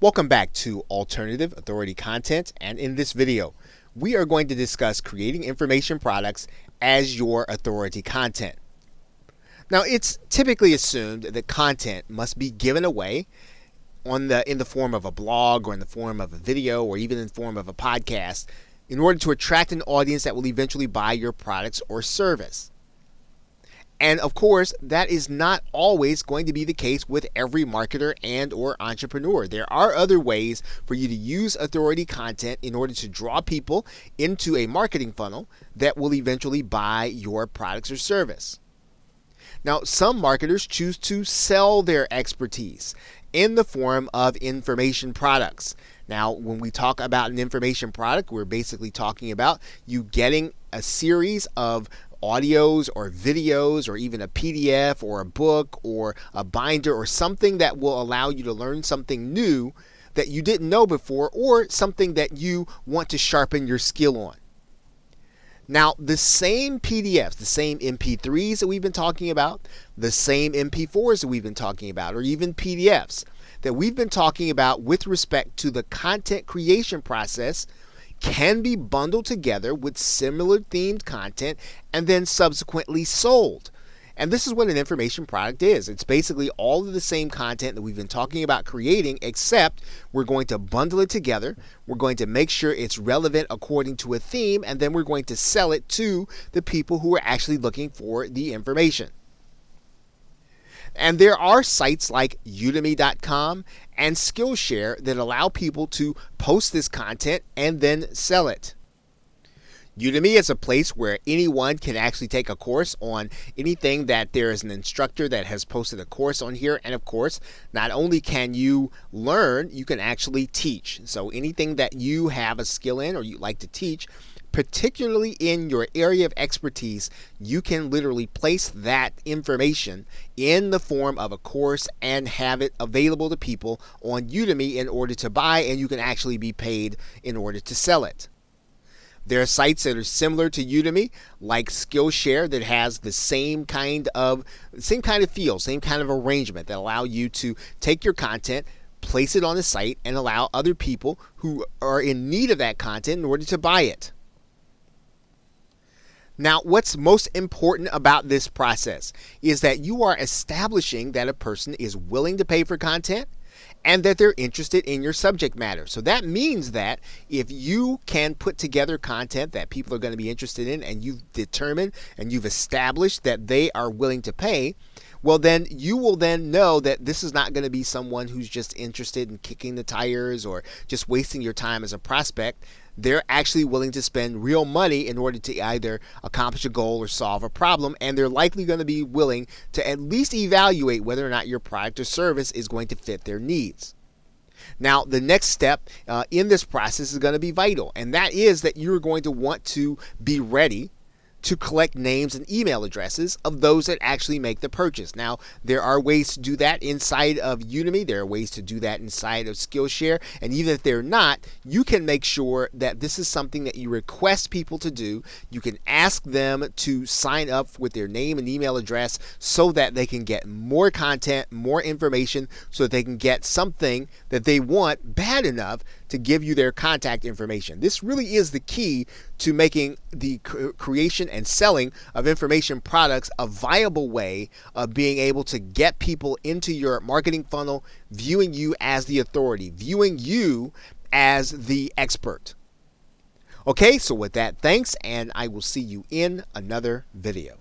Welcome back to Alternative Authority Content, and in this video we are going to discuss creating information products as your authority content. Now, it's typically assumed that content must be given away in the form of a blog or in the form of a video or even in the form of a podcast in order to attract an audience that will eventually buy your products or service. And of course, that is not always going to be the case with every marketer and or entrepreneur. There are other ways for you to use authority content in order to draw people into a marketing funnel that will eventually buy your products or service. Now, some marketers choose to sell their expertise in the form of information products. Now, when we talk about an information product, we're basically talking about you getting a series of audios or videos or even a PDF or a book or a binder or something that will allow you to learn something new that you didn't know before or something that you want to sharpen your skill on. Now, the same PDFs, the same MP3s that we've been talking about, the same MP4s that we've been talking about, or even PDFs that we've been talking about with respect to the content creation process can be bundled together with similar themed content and then subsequently sold. And this is what an information product is. It's basically all of the same content that we've been talking about creating, except we're going to bundle it together. We're going to make sure it's relevant according to a theme, and then we're going to sell it to the people who are actually looking for the information. And there are sites like Udemy.com and Skillshare that allow people to post this content and then sell it. Udemy is a place where anyone can actually take a course on anything that there is an instructor that has posted a course on here. And of course, not only can you learn, you can actually teach. So anything that you have a skill in or you like to teach, particularly in your area of expertise, you can literally place that information in the form of a course and have it available to people on Udemy in order to buy, and you can actually be paid in order to sell it. There are sites that are similar to Udemy, like Skillshare, that has the same kind of feel, same kind of arrangement that allow you to take your content, place it on the site, and allow other people who are in need of that content in order to buy it. Now, what's most important about this process is that you are establishing that a person is willing to pay for content and that they're interested in your subject matter. So that means that if you can put together content that people are going to be interested in and you've determined and you've established that they are willing to pay, well, then you will then know that this is not going to be someone who's just interested in kicking the tires or just wasting your time as a prospect. They're actually willing to spend real money in order to either accomplish a goal or solve a problem, and they're likely going to be willing to at least evaluate whether or not your product or service is going to fit their needs. Now, the next step in this process is going to be vital, and that is that you're going to want to be ready to collect names and email addresses of those that actually make the purchase. Now, there are ways to do that inside of Udemy. There are ways to do that inside of Skillshare. And even if they're not, you can make sure that this is something that you request people to do. You can ask them to sign up with their name and email address so that they can get more content, more information, so that they can get something that they want bad enough to give you their contact information. This really is the key to making the creation and selling of information products a viable way of being able to get people into your marketing funnel, viewing you as the authority, viewing you as the expert. Okay, so with that, thanks, and I will see you in another video.